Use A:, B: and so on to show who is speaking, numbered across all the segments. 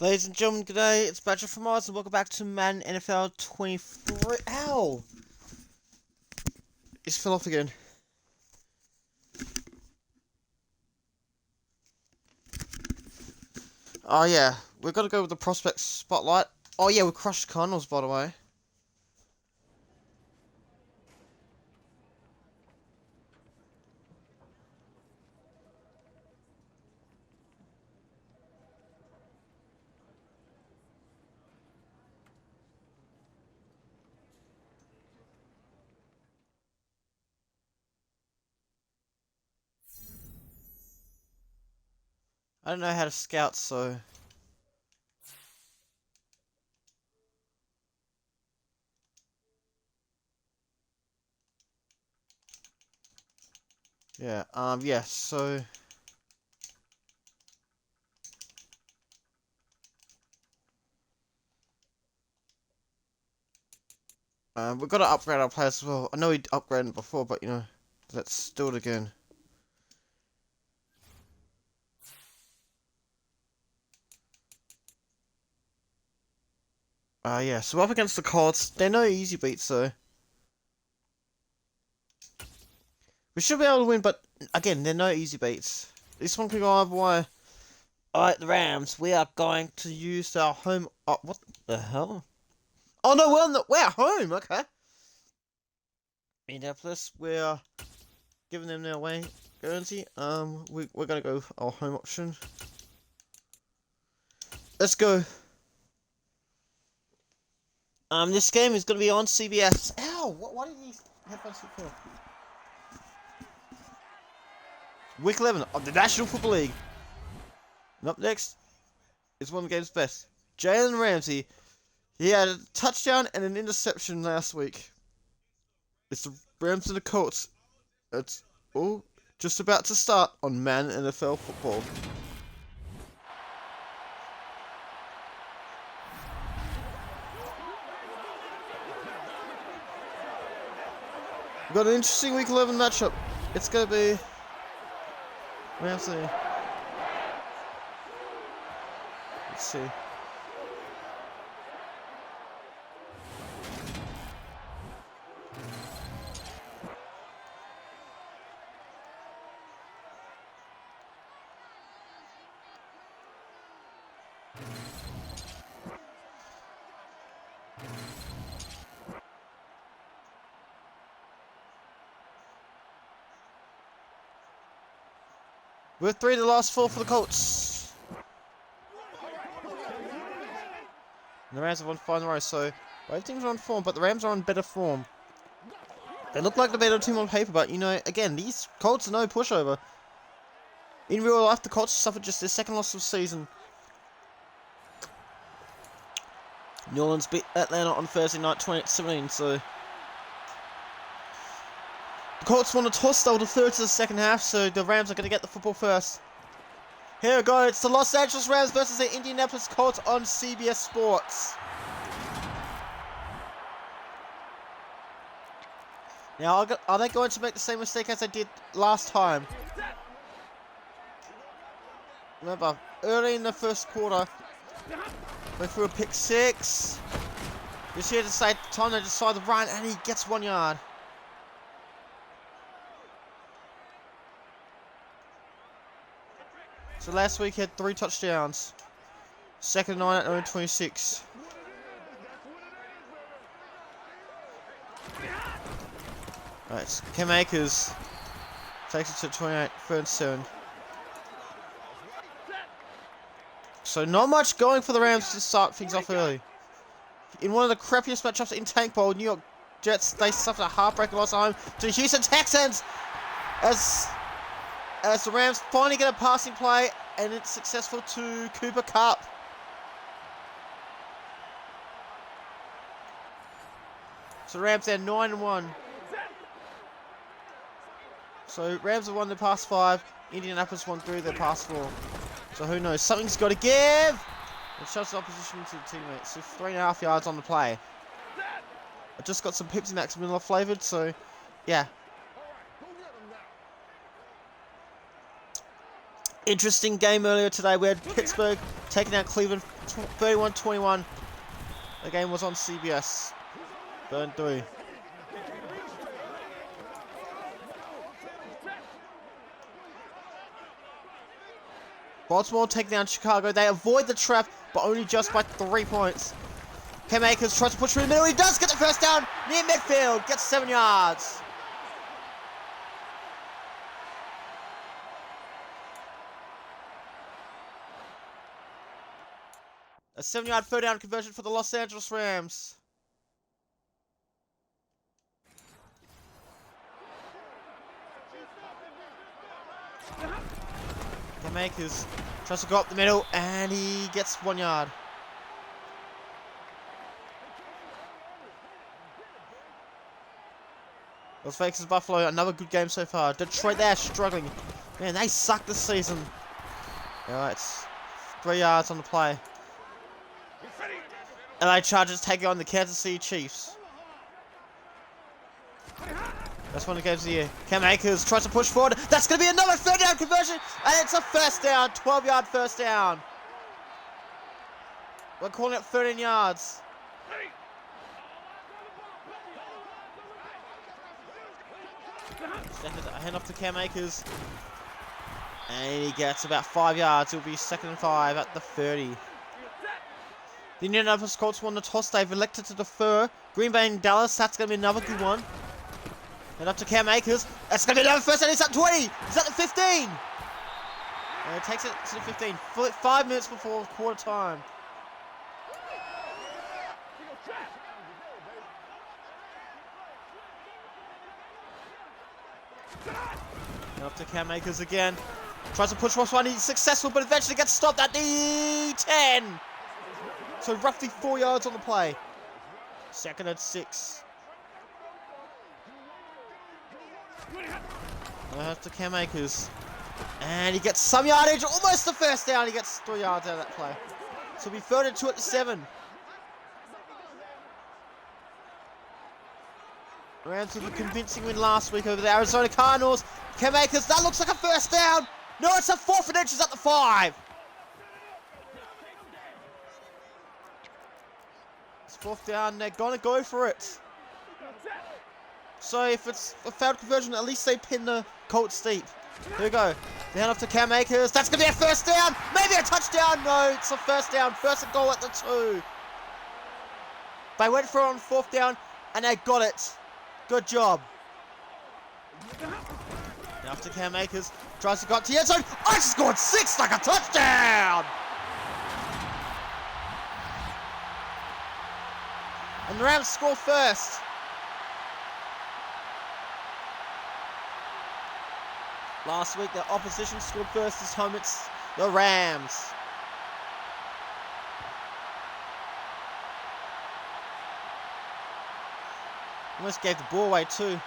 A: Ladies and gentlemen, good day. It's Badger from Oz, and welcome back to Madden NFL 23. Ow! It's fell off again. Oh yeah, we're gonna go with the prospect spotlight. Oh yeah, we crushed Cardinals, by the way. I don't know how to scout, so... Yeah, so... We've got to upgrade our players as well. I know we upgraded before, but, let's do it again. Yeah, so up against the Colts. They're no easy beats, though. We should be able to win, but, again, they're no easy beats. This one could go either way. Alright, the Rams, we are going to use our home... Oh, what the hell? Oh no, we're at home, okay. Indianapolis, we're giving them their away Guernsey. We're gonna go our home option. Let's go. This game is gonna be on CBS. Ow! Why did these headphones hit for? Week 11 of the National Football League. And up next is one of the game's best. Jalen Ramsey. He had a touchdown and an interception last week. It's the Rams and the Colts. It's all just about to start on Madden NFL Football. We've got an interesting Week 11 matchup. It's going to be... Ramsey. Let's see. We're 3 of the last 4 for the Colts. And the Rams have won 5 in a row, so both teams are on form, but the Rams are on better form. They look like the better team on paper, but again, these Colts are no pushover. In real life, the Colts suffered just their second loss of the season. New Orleans beat Atlanta on Thursday night 2017, so... The Colts won a toss, they were the third to the second half, so the Rams are going to get the football first. Here we go, it's the Los Angeles Rams versus the Indianapolis Colts on CBS Sports. Now, are they going to make the same mistake as they did last time? Remember, early in the first quarter, they threw a pick 6. Just here to say, time they decide to run, and he gets 1 yard. So last week he had 3 touchdowns. Second and 9 at number 26. Alright, Cam Akers takes it to 28, 3rd and 7. So not much going for the Rams to start things off early. In one of the crappiest matchups in Tank Bowl, New York Jets, they suffered a heartbreaking loss at home to the Houston Texans. As the Rams finally get a passing play, and it's successful to Cooper Kupp. So Rams are 9-1. So Rams have won the past 5. Indianapolis won 3 of their past 4. So who knows? Something's got to give. It shows the opposition to the teammates. So 3.5 yards on the play. I just got some Pepsi Max Miller flavored, so yeah. Interesting game earlier today. We had Pittsburgh taking out Cleveland 31-21. The game was on CBS. Burn 3. Baltimore take down Chicago. They avoid the trap, but only just by 3 points. Cam Akers tries to push through the middle. He does get the first down near midfield. Gets 7 yards. A 7-yard third down conversion for the Los Angeles Rams. Cam Akers tries to go up the middle, and he gets 1 yard. Las Vegas Buffalo, another good game so far. Detroit, they're struggling. Man, they suck this season. Alright, 3 yards on the play. LA Chargers taking on the Kansas City Chiefs. That's one of the games of the year. Cam Akers tries to push forward. That's going to be another third down conversion. And it's a first down. 12-yard first down. We're calling it 13 yards. Hand off to Cam Akers. And he gets about 5 yards. It'll be 2nd and 5 at the 30. The Indianapolis Colts won the toss. They've elected to defer. Green Bay and Dallas. That's going to be another good one. And up to Cam Akers. That's going to be another first down. He's at 20. He's at the 15. And it takes it to the 15. 5 minutes before quarter time. And up to Cam Akers again. Tries to push Ross one. He's successful, but eventually gets stopped at the 10. So roughly 4 yards on the play. 2nd and 6. Up to Cam Akers. And he gets some yardage. Almost the first down. He gets 3 yards out of that play. So we 3rd and 2 at the 7. Rams with a convincing win last week over the Arizona Cardinals. Cam Akers, that looks like a first down. No, it's a 4th and inches at the 5. It's 4th down. They're going to go for it. So if it's a failed conversion, at least they pin the Colts deep. Here we go. They hand off to Cam Akers. That's going to be a first down. Maybe a touchdown. No, it's a first down. 1st and goal at the 2. They went for it on 4th down, and they got it. Good job. Now after Cam Akers tries to go up to the end zone. I scored 6 like a touchdown. And the Rams score first. Last week, the opposition scored first. This time, it's the Rams. Almost gave the ball away too,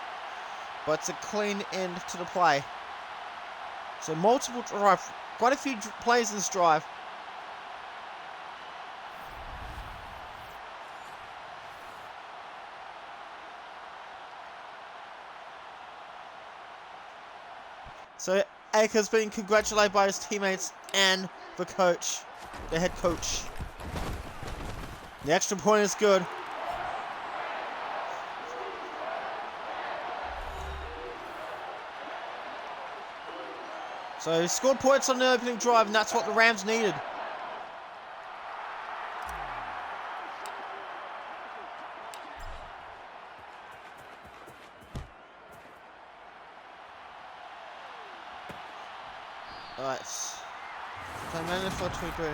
A: but it's a clean end to the play. So multiple drive, quite a few plays in this drive. So Akers being congratulated by his teammates and the coach, the head coach. The extra point is good. So he scored points on the opening drive, and that's what the Rams needed. Alright. Time Madden for 23.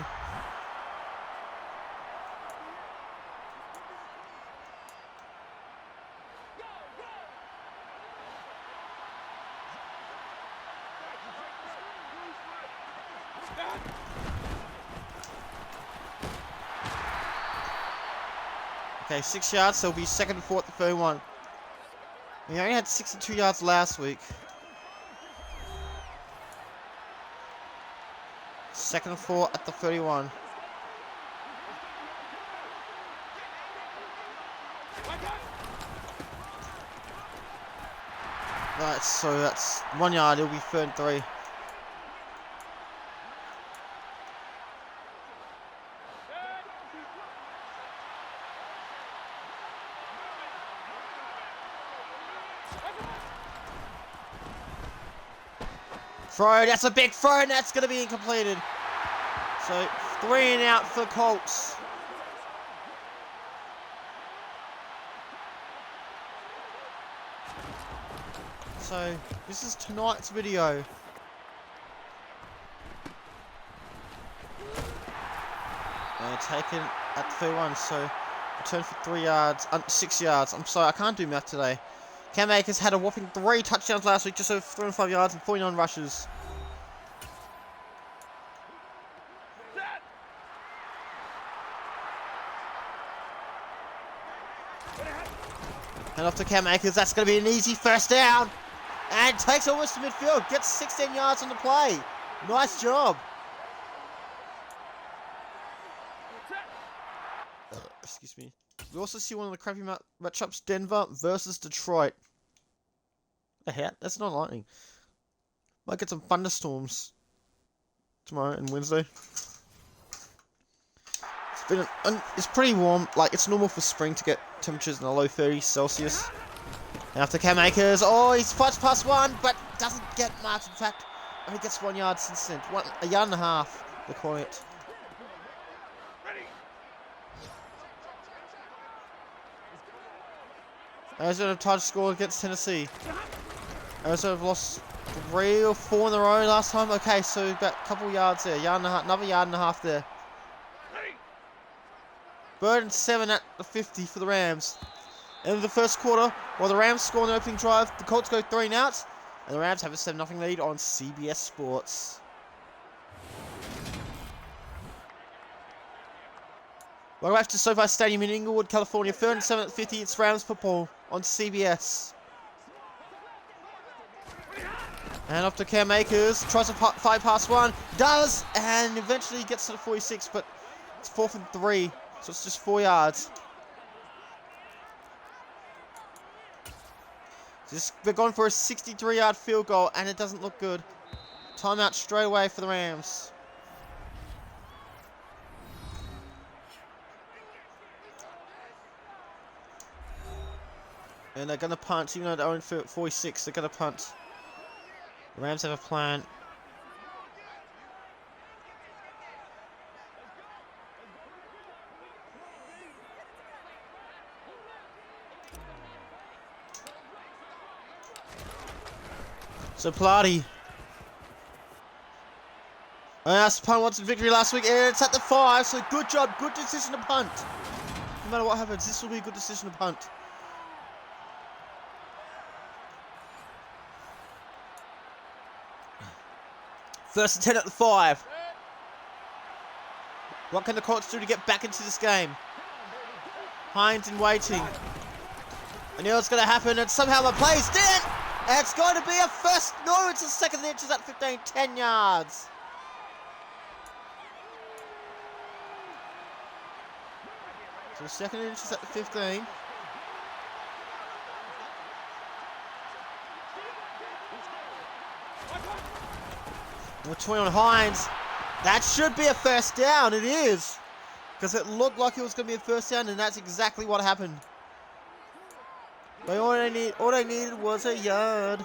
A: Okay, 6 yards, so it'll be 2nd and 4 at the 31. We only had 62 yards last week. 2nd and 4 at the 31. Right, so that's 1 yard, it'll be 3rd and 3. Throw, that's a big throw, and that's going to be incompleted. So, 3 and out for the Colts. So, this is tonight's video. And taken at 31, so return for 3 yards, 6 yards. I'm sorry, I can't do math today. Cam Akers had a whopping 3 touchdowns last week, just over 305 yards and 49 rushes. And off to Cam Akers, that's going to be an easy first down. And takes almost to midfield, gets 16 yards on the play. Nice job. Excuse me. We also see one of the crappy matchups, Denver versus Detroit. The heck? That's not lightning. Might get some thunderstorms tomorrow and Wednesday. It's pretty warm. Like, it's normal for spring to get temperatures in the low 30s Celsius. And after Cam Akers, oh, he's fights past 1, but doesn't get much. In fact, I think gets 1 yard since then. 1.5 yards, they're calling it. Arizona have tied to score against Tennessee. Arizona have lost 3 or 4 in a row last time. Okay, so about a couple yards there. Another yard and a half there. Bird and 7 at the 50 for the Rams. End of the first quarter, while the Rams score on the opening drive, the Colts go 3 and out, and the Rams have a 7-0 lead on CBS Sports. Welcome back to SoFi Stadium in Inglewood, California. 3rd and 7 at 50. It's Rams football on CBS. And off to Cam Akers. Tries to fight past 1. Does. And eventually gets to the 46. But it's 4th and 3. So it's just 4 yards. They're going for a 63-yard field goal. And it doesn't look good. Timeout straight away for the Rams. And they're going to punt, even though they're only 46, they're going to punt. The Rams have a plan. So Pilates. That's punt wants a victory last week, and it's at the 5, so good job, good decision to punt. No matter what happens, this will be a good decision to punt. First and 10 at the 5. What can the Colts do to get back into this game? Hines in waiting. I knew it was going to happen, and somehow the plays didn't. And it's going to be a first. No, it's a second inches at 15, 10 yards. So second inches at the 15. Number 20 on Hines. That should be a first down. It is. Because it looked like it was going to be a first down, and that's exactly what happened. But all they needed was a yard.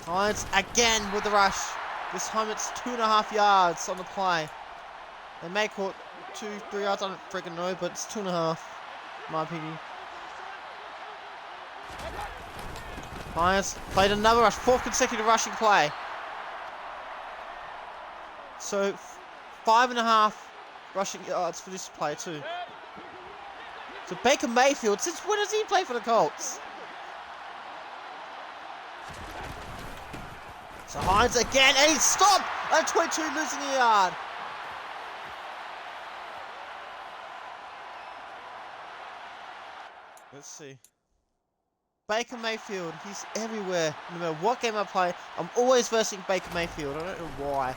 A: Hines again with the rush. This time it's 2.5 yards on the play. They may call it 2-3 yards, I don't freaking know, but it's 2.5, in my opinion. Hines played another rush, 4th consecutive rushing play. So 5.5 rushing yards for this play too. So Baker Mayfield, since when does he play for the Colts? So Hines again, and he's stopped at 22, losing a yard. Let's see. Baker Mayfield, he's everywhere. No matter what game I play, I'm always versing Baker Mayfield. I don't know why.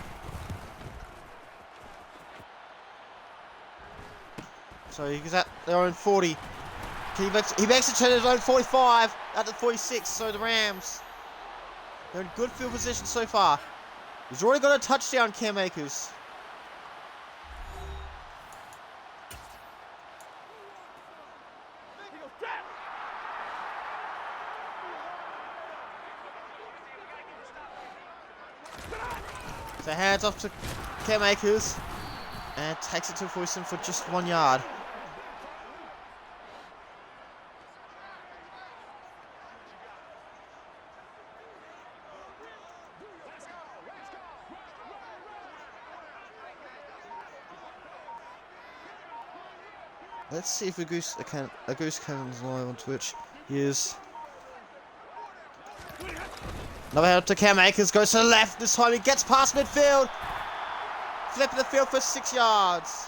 A: So he's at their own 40. He makes it to his own 45 at the 46. So the Rams, they're in good field position so far. He's already got a touchdown, Cam Akers. So hands off to Cam Akers. And takes it to Foyston for just 1 yard. Let's see if a goose cannon's live on Twitch. He is. Another head to Cam Akers, goes to the left. This time he gets past midfield. Flipping the field for 6 yards.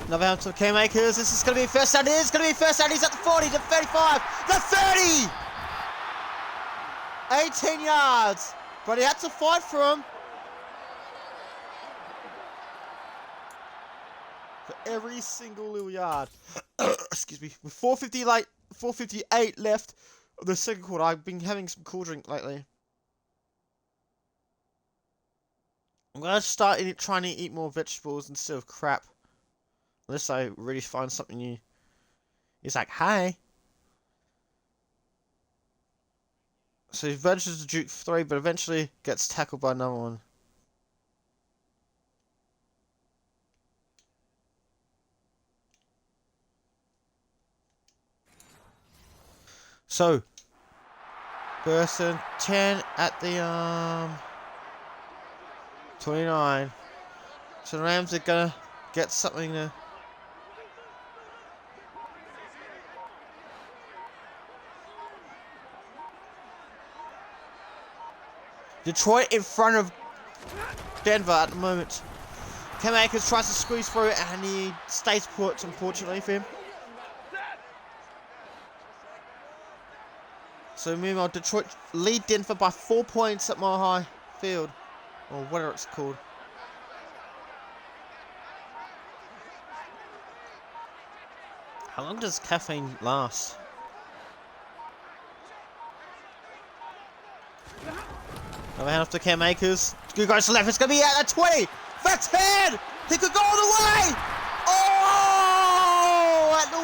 A: Another out to K-Makers. This is going to be first down. It is going to be first down. He's at the 40, the 35, the 30! 18 yards. But he had to fight for him. For every single little yard. Excuse me. With 4:58 left of the second quarter. I've been having some cool drink lately. I'm going to start trying to eat more vegetables instead of crap. Unless I really find something new. He's like, hi. So he ventures to Duke 3, but eventually gets tackled by another one. So, person 10 at the 29. So the Rams are gonna get something to. Detroit in front of Denver at the moment. Cam Akers tries to squeeze through and he stays put, unfortunately for him. So meanwhile, Detroit lead Denver by 4 points at Mile High Field. Or whatever it's called. How long does caffeine last? Another hand off to Cam Akers. Good goes to left. It's going to be at the 20. The 10. He could go all the way. Oh, at the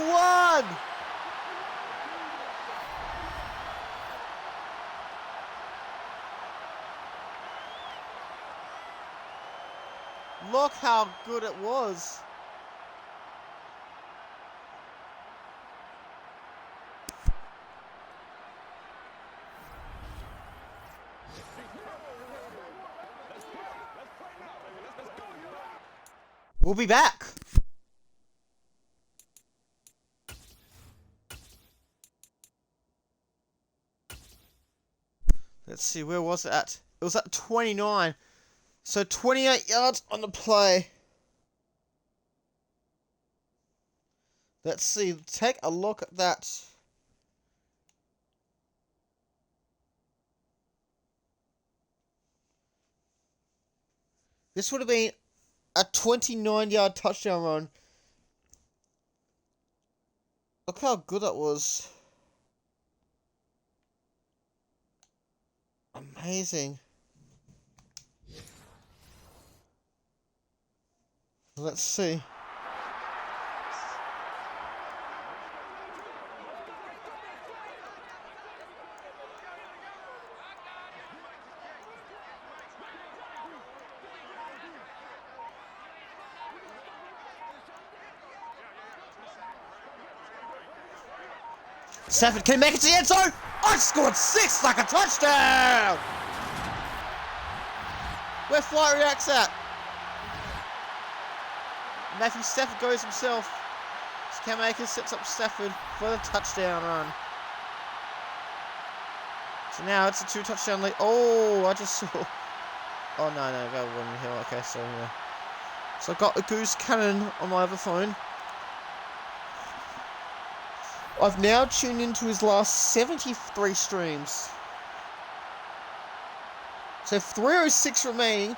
A: 1. Look how good it was. We'll be back. Let's see, where was it at? It was at 29. So 28 yards on the play. Let's see, take a look at that. This would have been a 29-yard touchdown run. Look how good that was. Amazing. Let's see. Stafford can make it to the end zone. I scored 6 like a touchdown. Where Flight reacts at. Matthew Stafford goes himself. Cam Akers sets up Stafford for the touchdown run. So now it's a 2-touchdown lead. Oh, I just saw. Oh no, that wasn't here. Okay, so yeah. So I've got the Goose Cannon on my other phone. I've now tuned into his last 73 streams. So 306 remaining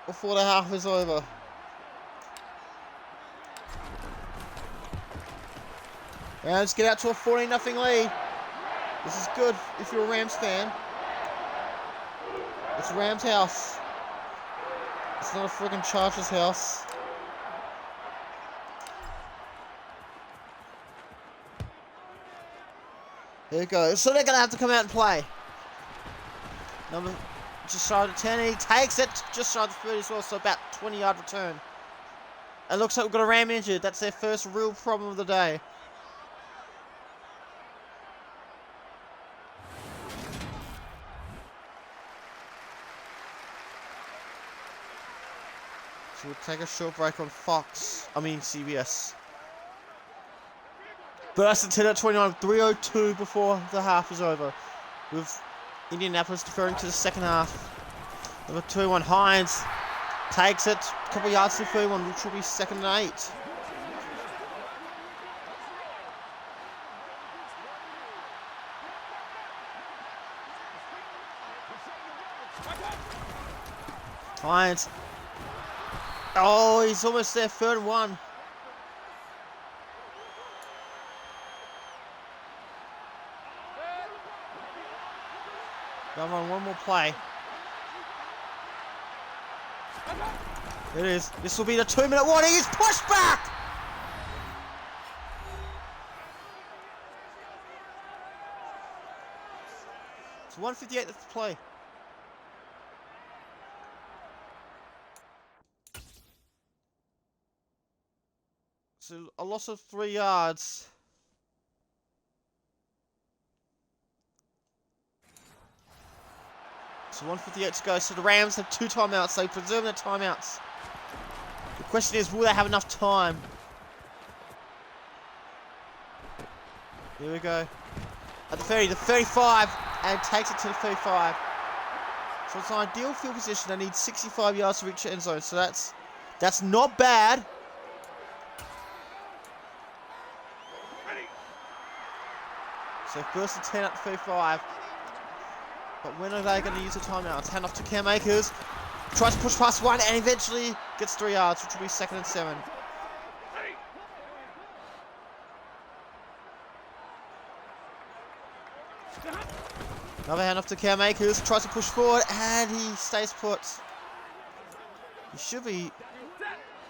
A: before the half is over. Rams get out to a 14-0 lead. This is good if you're a Rams fan. It's Rams' house. It's not a friggin' Chargers' house. Here it goes. So they're going to have to come out and play. Number just shy of the 10. He takes it just shy of the 30 as well, so about 20-yard return. It looks like we've got a Ram injured. That's their first real problem of the day. So we'll take a short break on CBS. Burst at 10 at 29, 3:02 before the half is over. With Indianapolis deferring to the second half. Number 21, Hines takes it a couple yards to 31, which will be second and 8. Hines. Oh, he's almost there, 3rd and 1. Gonna run one more play. It is. This will be the 2-minute warning. He's pushed back! It's 1:58 left to play. So a loss of 3 yards. So 1:58 to go. So the Rams have 2 timeouts. They preserve their timeouts. The question is, will they have enough time? Here we go. At the 30, the 35, and takes it to the 35. So it's an ideal field position. They need 65 yards to reach the end zone. So that's not bad. So first and 10 at the 35. But when are they going to use the timeouts? Hand off to Cam Akers. Tries to push past 1 and eventually gets 3 yards, which will be 2nd and 7. Another hand off to Cam Akers. Tries to push forward and he stays put. He should be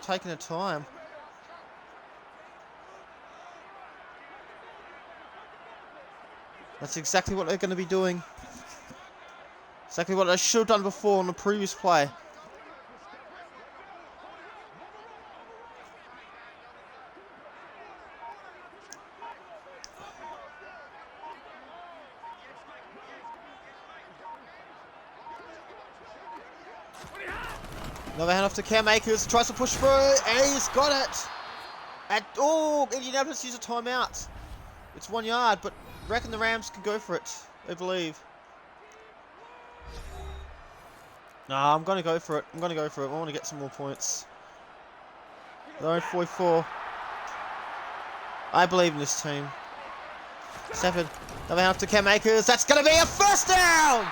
A: taking a time. That's exactly what they're going to be doing. Exactly what they should have done before on the previous play. Another hand off to Cam Akers. Tries to push through and he's got it. Indianapolis use a timeout. It's 1 yard, but I reckon the Rams can go for it. I believe. Nah, I'm going to go for it. I want to get some more points. They're only 44. I believe in this team. 7. Another hand off to Cam Akers. That's going to be a first down!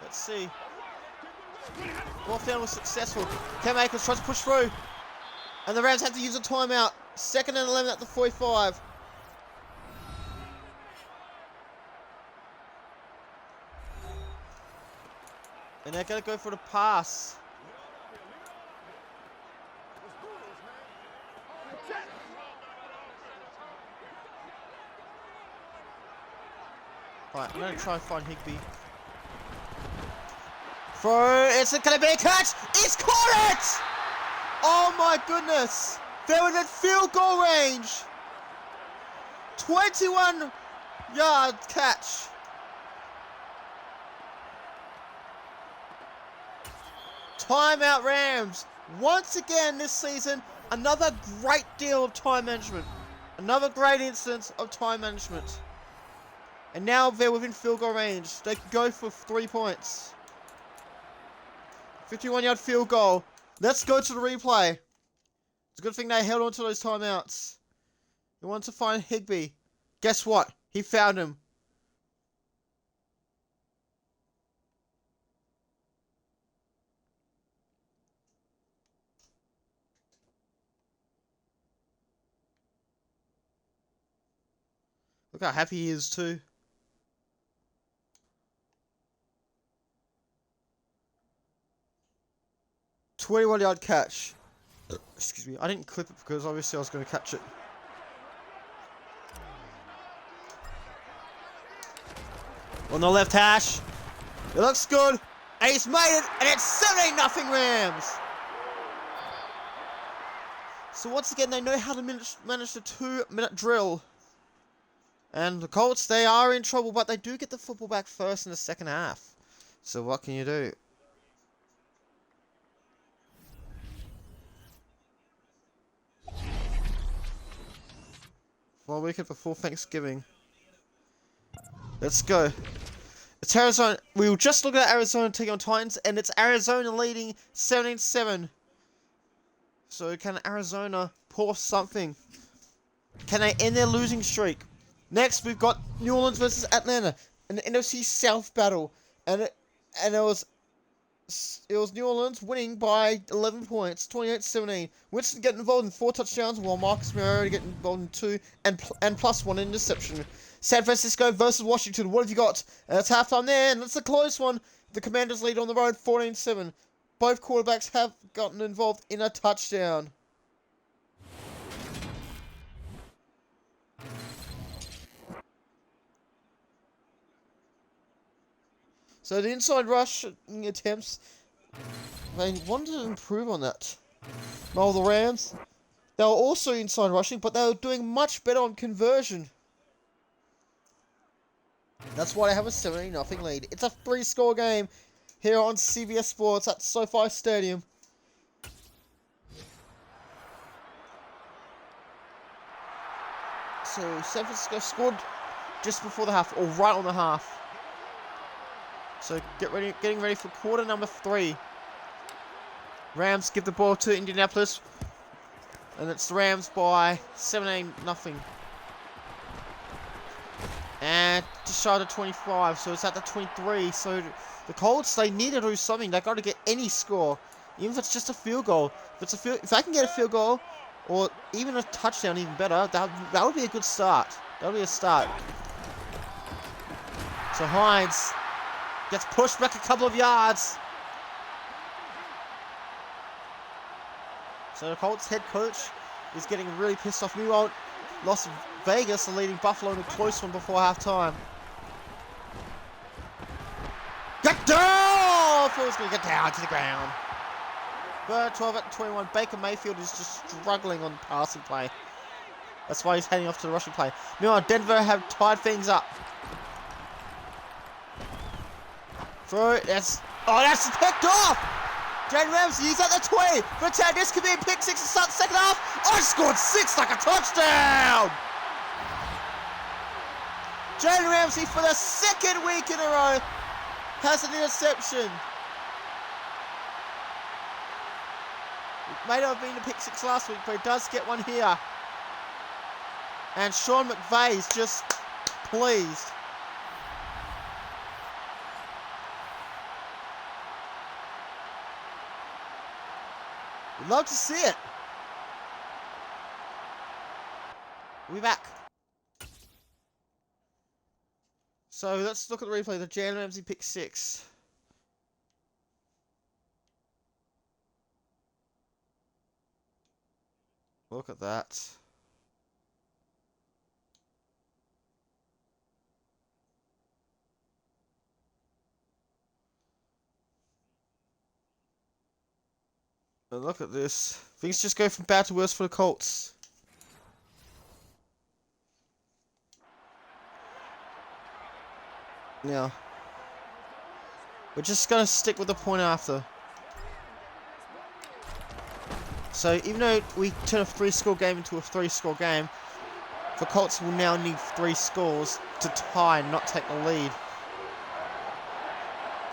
A: Let's see. 4th down was successful. Cam Akers tries to push through. And the Rams have to use a timeout. 2nd and 11 at the 45. And they're going to go for the pass. Right, I'm going to try and find Higbee. Throw, it's going to be a catch! He's caught it! Oh my goodness! They're within field goal range! 21-yard catch! Timeout Rams. Once again this season, another great deal of time management. Another great instance of time management. And now they're within field goal range. They can go for 3 points. 51-yard field goal. Let's go to the replay. It's a good thing they held on to those timeouts. They wanted to find Higbee. Guess what? He found him. Look how happy he is too. "21-yard catch." Excuse me, I didn't clip it because obviously I was going to catch it. On the left hash. It looks good. And he's made it, and it's 17-0 Rams. So once again, they know how to manage the 2-minute drill. And the Colts, they are in trouble, but they do get the football back first in the second half. So what can you do? 1 weekend before Thanksgiving. Let's go. It's Arizona. We were just looking at Arizona taking on Titans, and it's Arizona leading 17-7. So can Arizona pull off something? Can they end their losing streak? Next, we've got New Orleans versus Atlanta, an NFC South battle, and it was New Orleans winning by 11 points, 28-17. Winston getting involved in 4 touchdowns, while Marcus Mariota getting involved in 2 and plus 1 interception. San Francisco versus Washington. What have you got? And it's halftime there, and it's a close one. The Commanders lead on the road, 14-7. Both quarterbacks have gotten involved in a touchdown. So the inside rushing attempts, they wanted to improve on that. While the Rams, they were also inside rushing, but they were doing much better on conversion. That's why they have a 17-0 lead. It's a 3-score game here on CBS Sports at SoFi Stadium. So San Francisco scored just before the half, or right on the half. So getting ready for quarter number 3. Rams give the ball to Indianapolis, and it's the Rams by 17-0. And just shy of 25, so it's at the 23. So the Colts, they need to do something. They got to get any score, even if it's just a field goal. If I can get a field goal, or even a touchdown, even better. That would be a good start. That would be a start. So Hines gets pushed back a couple of yards. So the Colts head coach is getting really pissed off. Meanwhile, Las Vegas are leading Buffalo in a close one before halftime. Get down! Phil's going to get down to the ground. But 12-21. Baker Mayfield is just struggling on passing play. That's why he's heading off to the rushing play. Meanwhile, Denver have tied things up. Throw it. That's picked off. Jalen Ramsey, he's at the 20. For 10, this could be a pick 6 to start the second half. Oh, he scored 6 like a touchdown. Jalen Ramsey, for the 2nd week in a row, has an interception. It may not have been a pick 6 last week, but he does get one here. And Sean McVay's just pleased. We'd love to see it. We'll be back. So let's look at the replay. The Jalen Ramsey pick 6. Look at that. And look at this. Things just go from bad to worse for the Colts. Now, we're just going to stick with the point after. So, even though we turn a 3-score game into a 3-score game, the Colts will now need 3 scores to tie and not take the lead.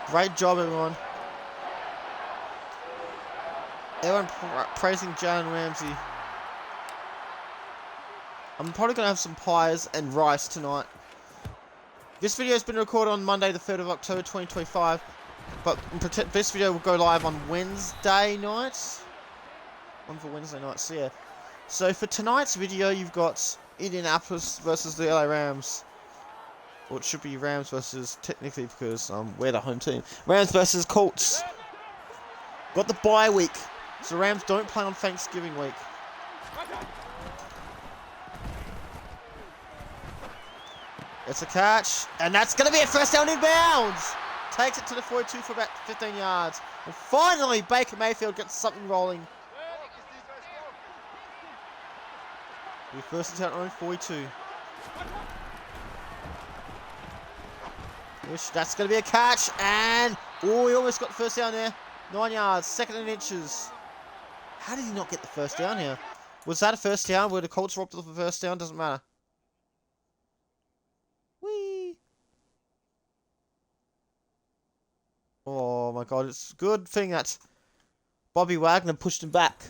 A: Great job, everyone. Everyone praising Jalen Ramsey. I'm probably going to have some pies and rice tonight. This video has been recorded on Monday, the 3rd of October, 2025. But this video will go live on Wednesday night. On for Wednesday night, so yeah. So for tonight's video, you've got Indianapolis versus the LA Rams. Or it should be Rams versus, technically, because we're the home team. Rams versus Colts. Got the bye week. So Rams don't play on Thanksgiving week. It's a catch. And that's going to be a first down inbounds. Takes it to the 42 for about 15 yards. And finally, Baker Mayfield gets something rolling. We first down on 42. That's going to be a catch. And, oh, he almost got the first down there. 9 yards, 2nd and inches. How did he not get the first down here? Was that a first down? Where the Colts robbed off the first down? Doesn't matter. Whee! Oh my god, it's a good thing that Bobby Wagner pushed him back.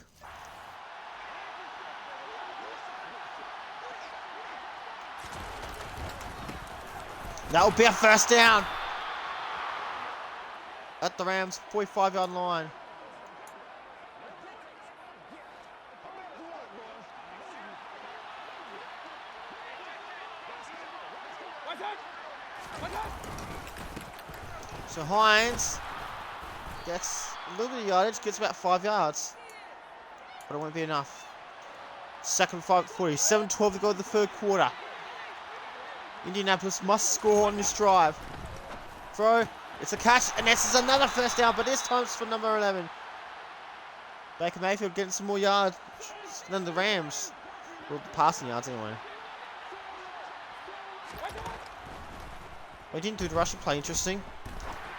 A: That will be a first down. At the Rams' 45-yard line. So Hines gets a little bit of yardage, gets about 5 yards. But it won't be enough. 2nd 5 at 40. 7-12 to go in the 3rd quarter. Indianapolis must score on this drive. Throw. It's a catch, and this is another first down, but this time it's for number 11. Baker Mayfield getting some more yards than the Rams. Well, the passing yards anyway. We didn't do the rushing play, interesting.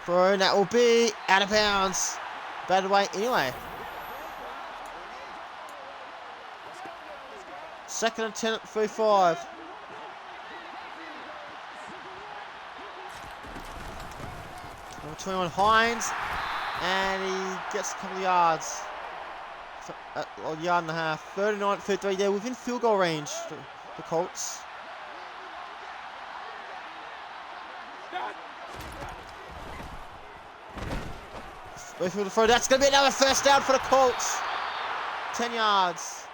A: Throw, and that will be out of bounds. Batted away anyway. 2nd and 10 at 35. Number 21, Hines, and he gets a couple of yards. A yard and a half. 39-33. They're within field goal range, the Colts. Mayfield to throw. That's going to be another first down for the Colts. 10 yards.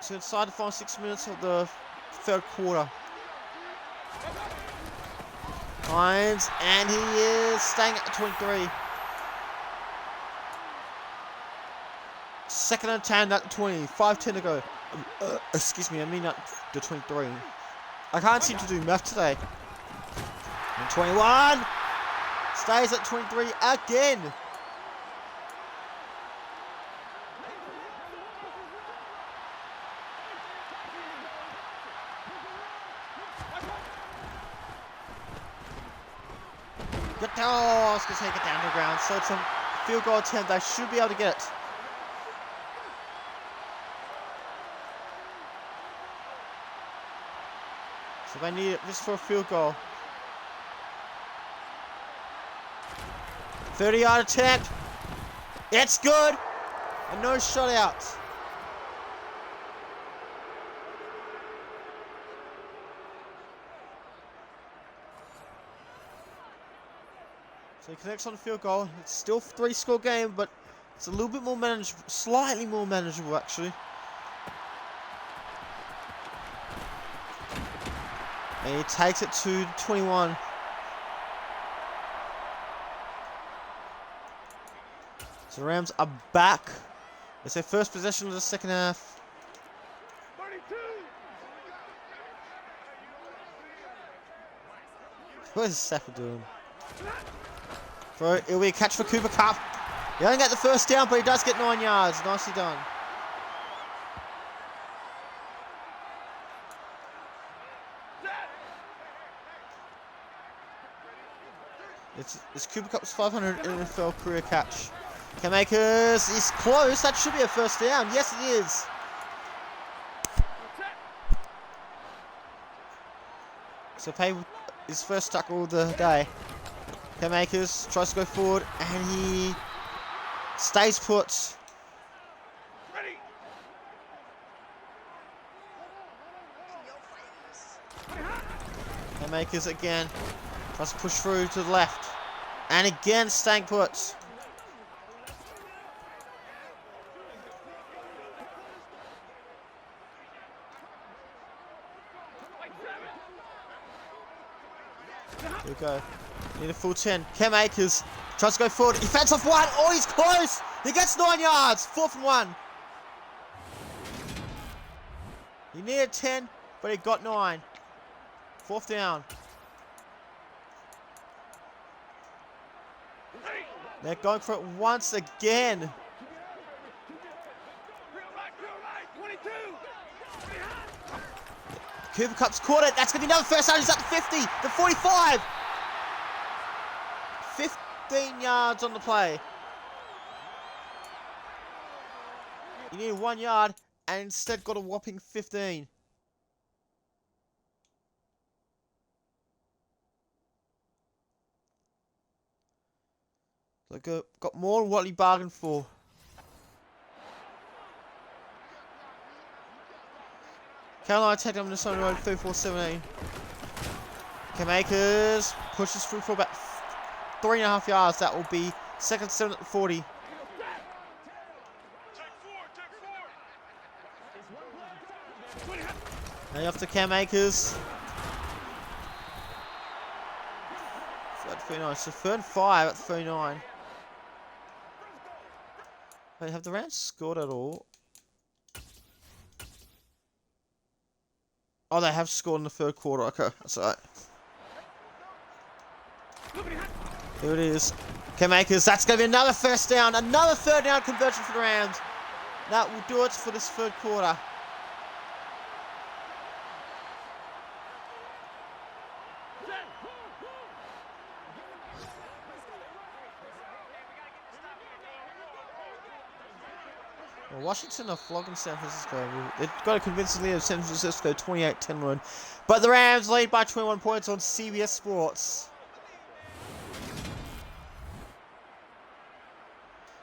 A: So inside the final 6 minutes of the 3rd quarter. Hines, and he is staying at the 23. 2nd and 10 at the 20. 5:10 to go. Excuse me, I mean at the 23. I can't seem to do math today. And 21. Stays at 23 again. Oh, I was going to take it down to the ground. So it's a field goal attempt. They should be able to get it. So they need it just for a field goal. 30-yard attempt. It's good. And no shutout. So he connects on the field goal. It's still a 3-score game, but it's a little bit more manageable, slightly more manageable actually. And he takes it to 21. So the Rams are back. It's their first possession of the 2nd half. 32. What is Stafford doing? Throw, it'll be a catch for Cooper Kupp. He doesn't get the first down, but he does get 9 yards. Nicely done. It's Cooper Kupp's 500 NFL career catch. K-Makers is close. That should be a first down. Yes, it is. So pay his first tackle of the day. K-Makers tries to go forward, and he stays put. K-Makers again tries to push through to the left, and again staying put. Here we go. Need a full 10. Cam Akers tries to go forward. He fends off one. Oh, he's close. He gets 9 yards. 4th and 1. He needed 10, but he got 9. 4th down. They're going for it once again. Cooper Kupp's caught it. That's going to be another first down. He's at the 50, the 45. 15 yards on the play. He needed 1 yard and instead got a whopping 15. So got more than what he bargained for. Carolina take down Minnesota Road 34-17. Cam Akers pushes through for about 3.5 yards. That will be 2nd and 7 at the 40. Now off to Cam Akers. At 39. So 3rd and 5 at 39. Wait, have the Rams scored at all? Oh, they have scored in the 3rd quarter. Okay, that's alright. Here it is. Cam Akers, that's going to be another first down. Another 3rd down conversion for the Rams. That will do it for this 3rd quarter. Well, Washington are flogging San Francisco. They've got a convincing lead of San Francisco 28-10 win. But the Rams lead by 21 points on CBS Sports.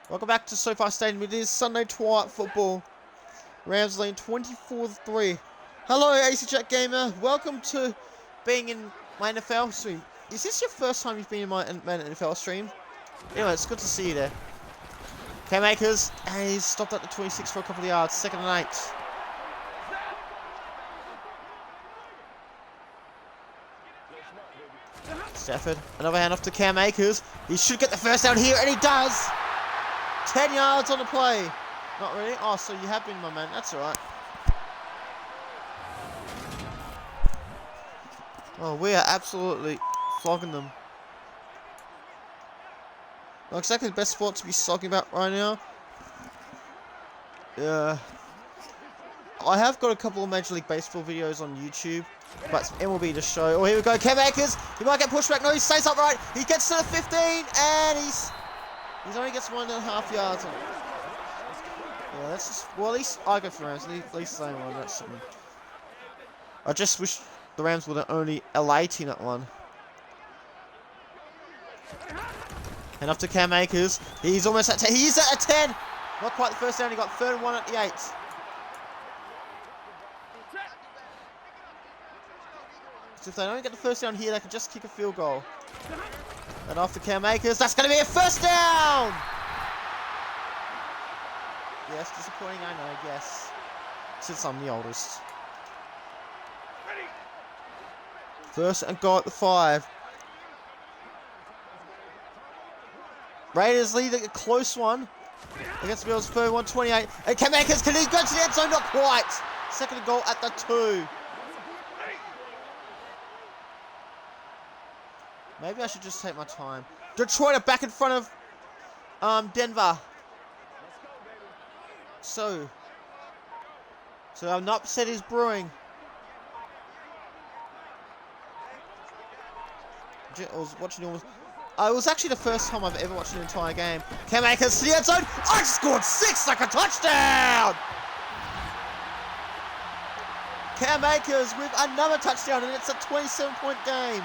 A: Welcome back to SoFi Stadium. It is Sunday twilight football. Rams lead 24-3. Hello, AC Chat Gamer. Welcome to being in my NFL stream. Is this your first time you've been in my NFL stream? Anyway, it's good to see you there. Cam Akers, and he's stopped at the 26 for a couple of yards. 2nd and 8. Stafford, another hand off to Cam Akers. He should get the first down here, and he does. 10 yards on the play. Not really. Oh, so you have been, my man. That's alright. Oh, we are absolutely flogging them. Not exactly the best sport to be talking about right now. Yeah. I have got a couple of Major League Baseball videos on YouTube, but it's MLB to show. Oh, here we go. Cam Akers. He might get pushed back. No, he stays upright. He gets to the 15, and he's only gets 1.5 yards on it. Yeah, that's just, well, at least I go for the Rams. At least the same one. That's something. I just wish the Rams would have only elating that one. And up to Cam Akers. He's almost at 10. He's at a 10. Not quite the first down. He got 3rd and 1 at the 8. So if they don't get the first down here, they can just kick a field goal. And after Cam Akers, that's going to be a first down! Yes, disappointing, I know, yes. Since I'm the oldest. 1st and goal at the 5. Raiders lead a close one against the Bills, 31-28. And Cam Akers, can he go to the end zone? Not quite. 2nd and goal at the 2. Maybe I should just take my time. Detroit are back in front of Denver. So an upset is brewing. I was watching almost. It was actually the first time I've ever watched an entire game. Cam Akers to the end zone. I scored 6 like a touchdown! Cam Akers with another touchdown, and it's a 27-point game.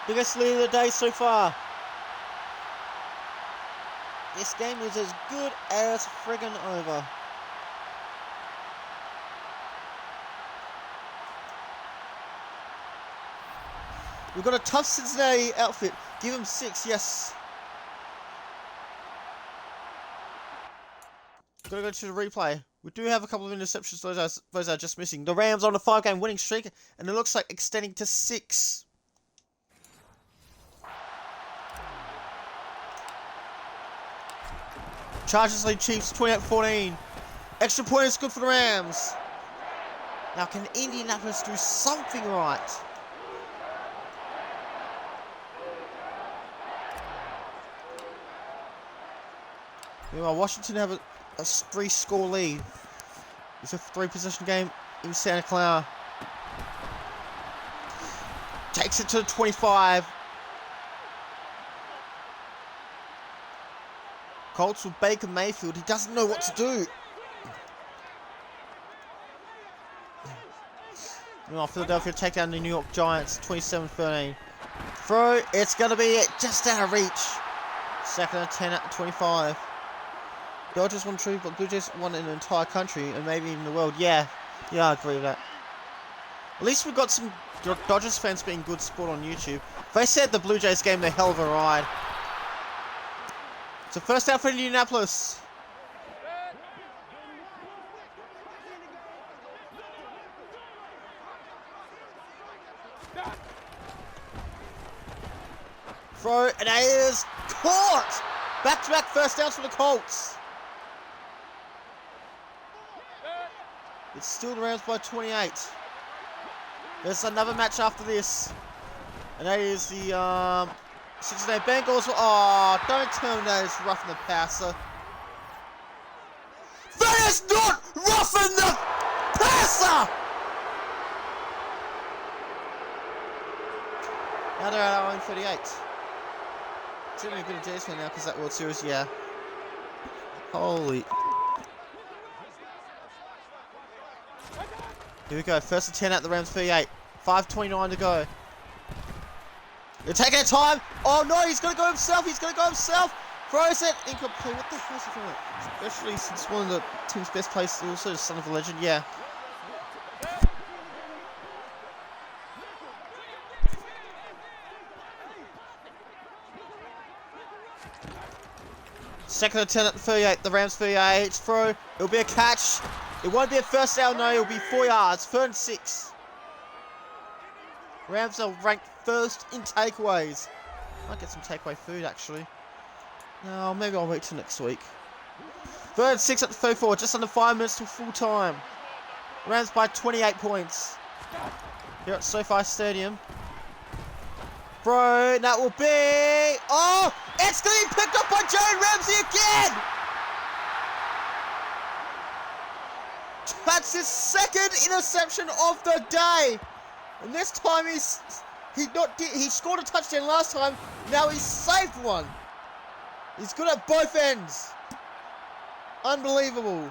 A: Biggest lead of the day so far. This game is as good as friggin' over. We've got a tough Cincinnati outfit. Give him 6, yes. Gotta go to the replay. We do have a couple of interceptions. Those are just missing. The Rams on a 5-game winning streak, and it looks like extending to 6. Chargers lead Chiefs 28-14. Extra point is good for the Rams. Now, can Indianapolis do something right? Meanwhile, Washington have a 3-score lead. It's a 3-possession game in Santa Clara. Takes it to the 25. Colts with Baker Mayfield. He doesn't know what to do. Meanwhile, Philadelphia take down the New York Giants 27-13. Throw. It's going to be just out of reach. Second and 10 at the 25. Dodgers won true, but Blue Jays won in the entire country and maybe even the world. Yeah, I agree with that. At least we got some Dodgers fans being good sport on YouTube. They said the Blue Jays gave them a hell of a ride. So first out for Indianapolis. Throw, and it is caught! Back-to-back first downs for the Colts. It's still the Rams by 28. There's another match after this. And that is the Cincinnati Bengals. Oh, don't tell me that is roughing the passer. That is not roughing the passer! Now they're at our own 38. It's only a bit of Jays fan now because that World Series, yeah. Holy. Here we go, first and 10 at the Rams 38. 5:29 to go. They're taking their time. Oh no, he's going to go himself. Throws it. Incomplete. What the hell is he doing? Especially since one of the team's best players is also the son of a legend. Yeah. Second and 10 at the 38. The Rams 38. Throw. It'll be a catch. It won't be a first down, no. It'll be 4 yards. 3rd and 6. Rams are ranked first in takeaways. Might get some takeaway food, actually. No, maybe I'll wait till next week. 3rd and 6 at the 34. Just under 5 minutes till full time. Rams by 28 points. Here at SoFi Stadium. Bro, that will be... Oh! It's going to be picked up by Jalen Ramsey again! That's his 2nd interception of the day! And this time he scored a touchdown last time, now he's saved one! He's good at both ends! Unbelievable!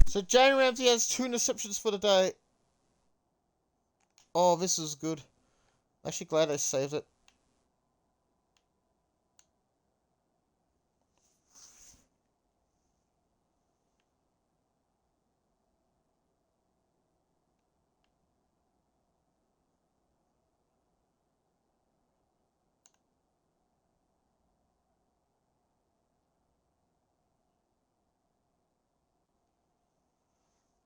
A: So Jalen Ramsey has 2 interceptions for the day. Oh, this is good. I'm actually glad I saved it.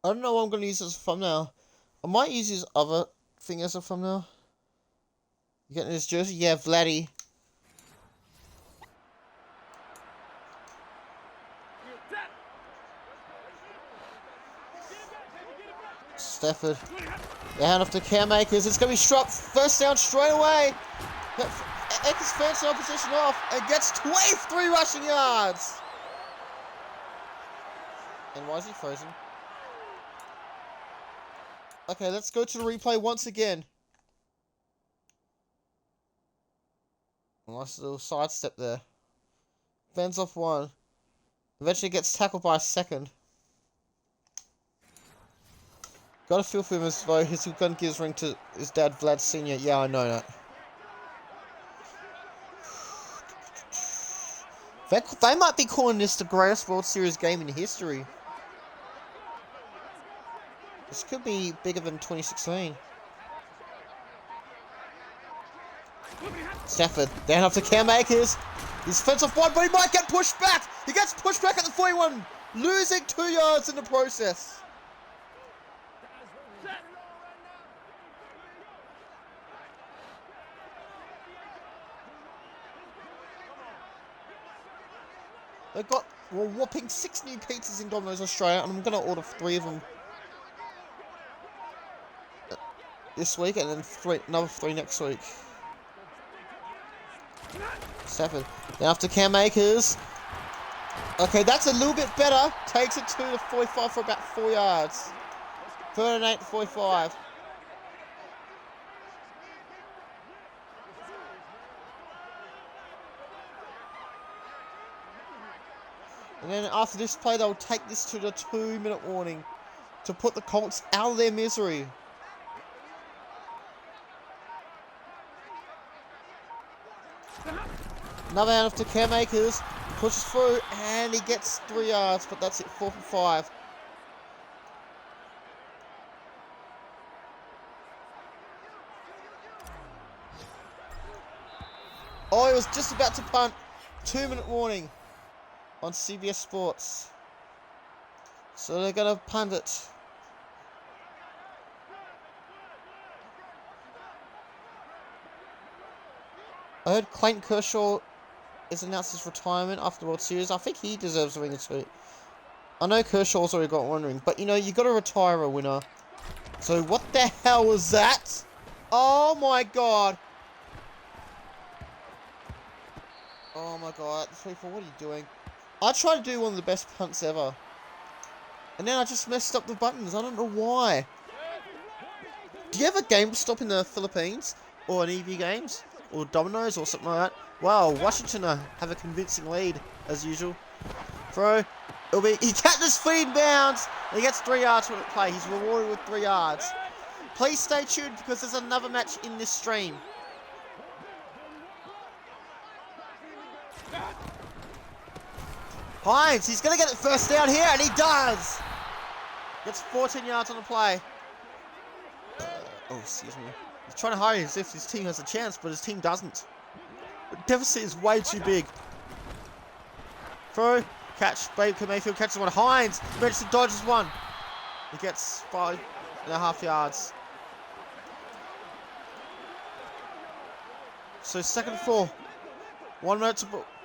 A: I don't know what I'm going to use as a thumbnail. I might use his other thing as a thumbnail. You getting his jersey? Yeah, Vladdy. Stafford. They hand off to Cam Akers. It's going to be struck. First down straight away. Akers fans no position off and gets 23 rushing yards. And why is he frozen? Okay, let's go to the replay once again. Nice little sidestep there. Fends off one. Eventually gets tackled by a second. Got a feel for him as though he's going to give his ring to his dad, Vlad Sr. Yeah, I know that. They might be calling this the greatest World Series game in history. This could be bigger than 2016. Stafford, down after Cam Akers. He's fence off one, but he might get pushed back. He gets pushed back at the 41, losing 2 yards in the process. They've got a whopping 6 new pizzas in Domino's Australia, and I'm going to order 3 of them this week, and then another 3 next week. Stafford, then after Cam Akers. Okay, that's a little bit better. Takes it to the 45 for about 4 yards. 38 to 45. And then after this play, they'll take this to the 2-minute warning to put the Colts out of their misery. Another out after Cam Akers. Pushes through and he gets 3 yards, but that's it, 4 for 5. Oh, he was just about to punt. 2-minute warning on CBS Sports. So they're going to punt it. I heard Clayton Kershaw has announced his retirement after the World Series. I think he deserves a ring or two. I know Kershaw's already got one ring, but you know, you got to retire a winner. So what the hell was that? Oh my god. Oh my god. 3-4, what are you doing? I tried to do one of the best punts ever. And then I just messed up the buttons. I don't know why. Do you have a GameStop in the Philippines? Or an EV Games? Or Domino's or something like that? Wow, Washington have a convincing lead, as usual. Throw. He catches feet in bounds. And he gets 3 yards for the play. He's rewarded with 3 yards. Please stay tuned because there's another match in this stream. Hines, he's going to get the first down here, and he does. Gets 14 yards on the play. Oh, excuse me. He's trying to hide as if his team has a chance, but his team doesn't. The deficit is way too big. Throw, catch, Baker Mayfield catches one. Hines manages to dodges one. He gets 5.5 yards. So 2nd and 4. 1 minute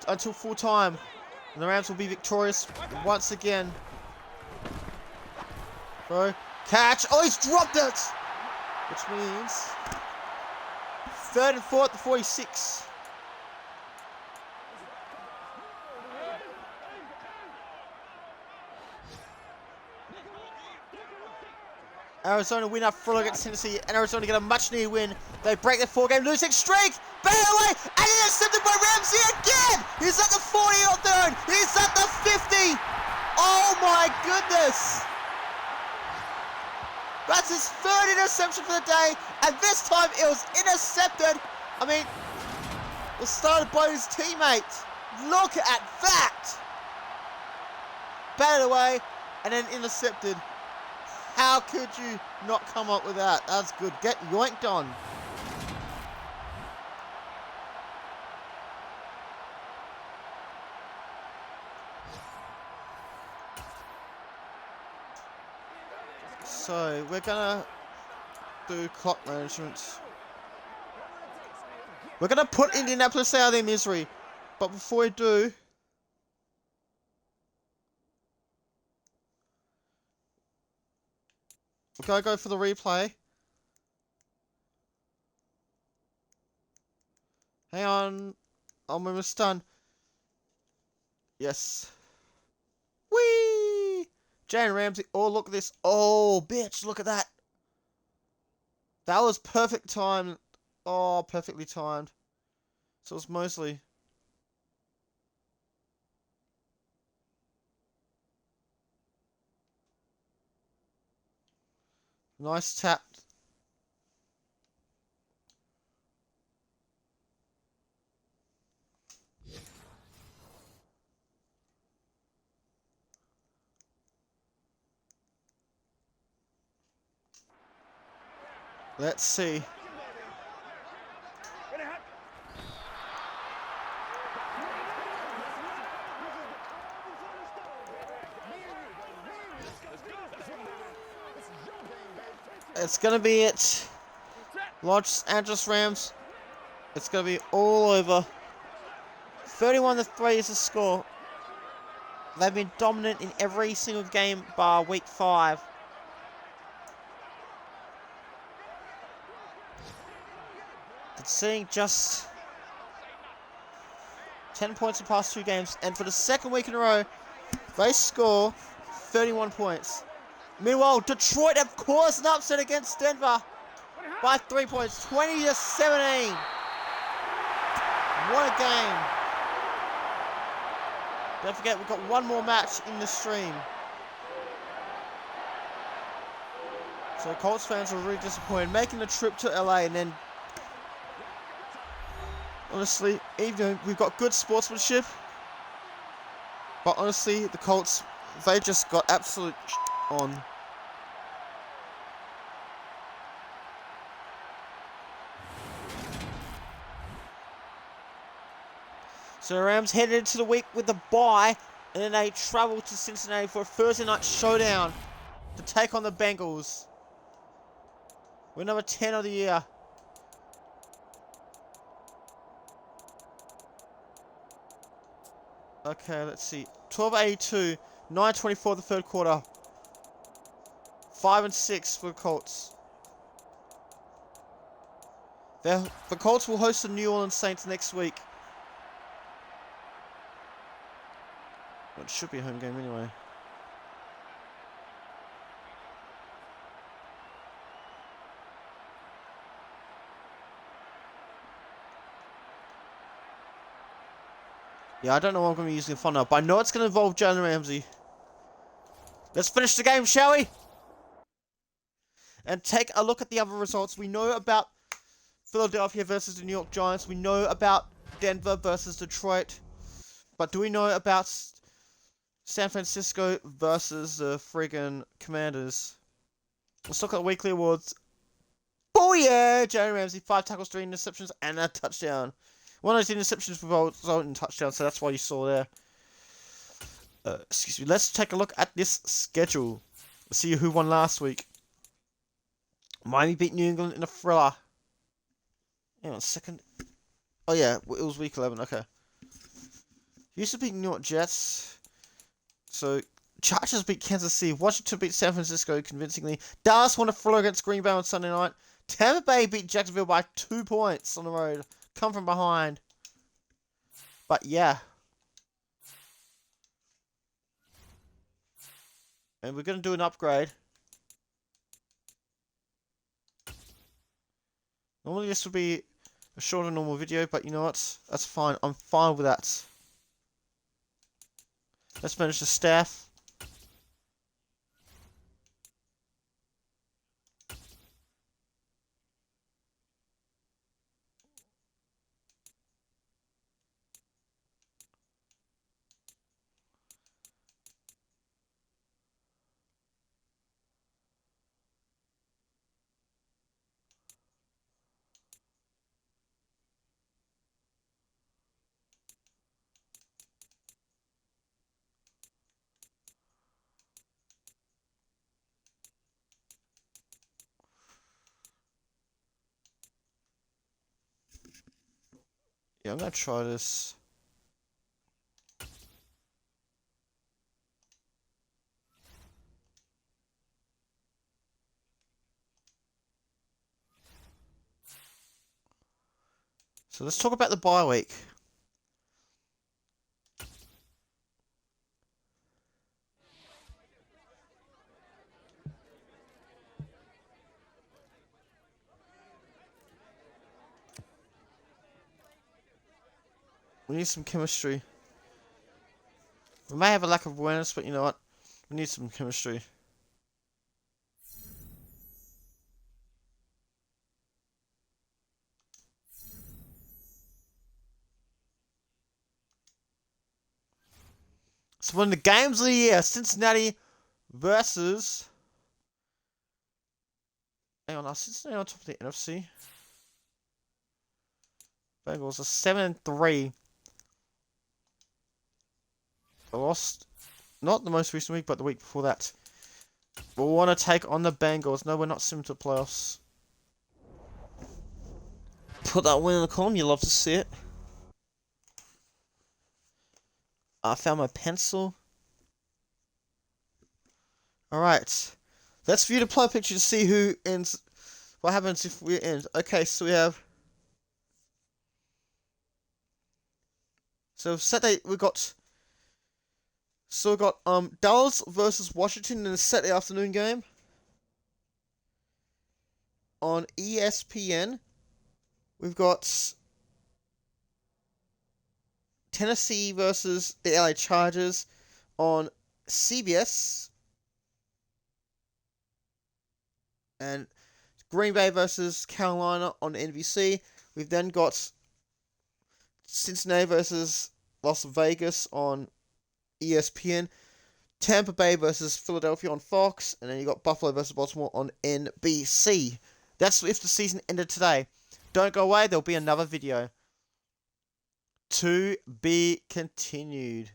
A: until full time. And the Rams will be victorious once again. Throw, catch. Oh, he's dropped it! Which means 3rd and 4 at the 46. Arizona win up full against Tennessee, and Arizona get a much-needed win. They break their 4-game losing streak. Batted away, and intercepted by Ramsey again. He's at the 40-yard. He's at the 50. Oh my goodness! That's his 3rd interception for the day, and this time it was intercepted. I mean, it was started by his teammate. Look at that! Batted away, and then intercepted. How could you not come up with that? That's good. Get yoinked on. So, we're gonna do clock management. We're gonna put Indianapolis out of their misery. But before we do, we're gonna go for the replay. Hang on. I'm almost done. Yes. Whee! Jalen Ramsey. Oh, look at this. Oh, bitch. Look at that. That was perfect time. Oh, perfectly timed. So it was Mosley. Nice tap. Let's see. It's going to be it. Los Angeles Rams. It's going to be all over. 31-3 is the score. They've been dominant in every single game bar week 5. Conceding just 10 points in the past 2 games. And for the second week in a row, they score 31 points. Meanwhile, Detroit have caused an upset against Denver by 3 points, 20-17. What a game. Don't forget, we've got one more match in the stream. So Colts fans are really disappointed, making the trip to LA, and then honestly, even though we've got good sportsmanship, but honestly, the Colts, they just got absolute on. So the Rams headed into the week with a bye, and then they travel to Cincinnati for a Thursday night showdown to take on the Bengals. We're number 10 of the year. Okay, let's see. 12-82, 9-24 the third quarter. 5-6 for the Colts. The Colts will host the New Orleans Saints next week. Well, it should be a home game anyway. Yeah, I don't know what I'm going to be using for now, but I know it's going to involve Jalen Ramsey. Let's finish the game, shall we? And take a look at the other results. We know about Philadelphia versus the New York Giants. We know about Denver versus Detroit. But do we know about San Francisco versus the friggin' Commanders? Let's look at the weekly awards. Oh yeah! Jalen Ramsey, 5 tackles, 3 interceptions, and a touchdown. One of those interceptions result in touchdown, so that's why you saw there. Excuse me. Let's take a look at this schedule. Let's see who won last week. Miami beat New England in a thriller. Hang on a second. Oh yeah, it was week 11. Okay. Houston beat New York Jets. So Chargers beat Kansas City. Washington beat San Francisco convincingly. Dallas won a thriller against Green Bay on Sunday night. Tampa Bay beat Jacksonville by 2 points on the road. Come from behind. But yeah. And we're going to do an upgrade. Normally this would be a shorter normal video, but you know what? That's fine. I'm fine with that. Let's manage the staff. Yeah, I'm going to try this. So let's talk about the bye week. We need some chemistry. We may have a lack of awareness, but you know what? We need some chemistry. So one of the games of the year, Cincinnati versus Hang on, Cincinnati on top of the NFC. Bengals are 7-3. They lost, not the most recent week, but the week before that. We'll want to take on the Bengals. No, we're not sim to playoffs. Put that win in the column. You love to see it. I found my pencil. Alright. Let's view the player picture to see who ends. What happens if we end. Okay, so we have. So Saturday we got. So we got Dallas versus Washington in a Saturday afternoon game. On ESPN. We've got Tennessee versus the LA Chargers on CBS. And Green Bay versus Carolina on NBC. We've then got Cincinnati versus Las Vegas on ESPN. Tampa Bay versus Philadelphia on Fox. And then you got Buffalo versus Baltimore on NBC. That's if the season ended today. Don't go away, there'll be another video. To be continued.